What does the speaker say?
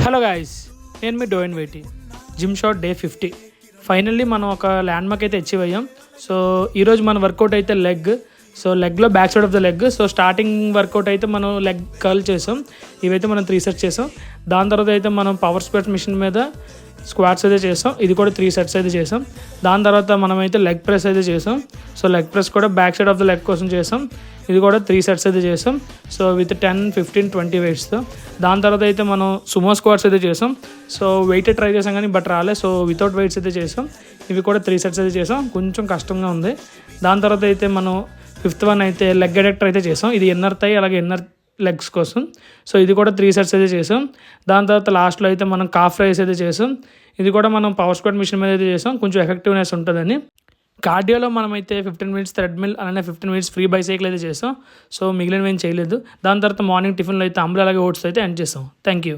Hello guys, నేను మీ డోయిన్ వేటి. Gym shot day 50. Finally మనం ఒక ల్యాండ్ మార్క్ అయితే అచీవ్ అయ్యాం. సో ఈరోజు మన వర్కౌట్ అయితే లెగ్. సో లెగ్లో back side of the leg. So starting workout అయితే మనం లెగ్ కర్ల్ చేసాం. ఇవైతే మనం 3 సెట్స్ చేసాం. దాని తర్వాత అయితే మనం పవర్ స్క్వాట్ మిషన్ మీద స్క్వాట్స్ అయితే చేసాం. ఇది కూడా 3 సెట్స్ అయితే చేసాం. దాని తర్వాత మనమైతే లెగ్ ప్రెస్ అయితే చేసాం. సో లెగ్ ప్రెస్ కూడా back side of the leg కోసం చేసాం. ఇది కూడా 3 సెట్స్ అయితే చేసాం. So with 10, 15, 20 వెయిట్స్తో. దాని తర్వాత అయితే మనం సుమో స్క్వాట్స్ అయితే చేసాం. సో వెయిట్ ట్రై చేసాం కానీ బట్ రాలే. సో వితౌట్ వెయిట్స్ అయితే చేసాం. ఇవి కూడా 3 సెట్స్ అయితే చేసాం. కొంచెం కష్టంగా ఉంది. దాని తర్వాత అయితే మనం 5th వన్ అయితే లెగ్ అడక్టర్ అయితే చేసాం. ఇది ఇన్నర్ థై అలాగే ఇన్నర్ లెగ్స్ కోసం. సో ఇది కూడా 3 సెట్స్ అయితే చేసాం. దాని తర్వాత లాస్ట్లో అయితే మనం కాఫ్ రైస్ అయితే చేసాం. ఇది కూడా మనం పవర్ స్క్వాట్ మిషన్ మీద అయితే చేసాం. కొంచెం ఎఫెక్టివ్నెస్ ఉంటుందని. కార్డియోలో మనమైతే 15 మినిట్స్ థ్రెడ్మిల్ అలానే 15 మినిట్స్ ఫ్రీ బైసైకిల్ అయితే చేసాం. సో మిగిలినవి ఏం చేయలేదు. దాని తర్వాత మార్నింగ్ టిఫిన్లో అయితే అంబుల్ అలాగే ఓట్స్ అయితే ఎండ్ చేసాం. Thank you.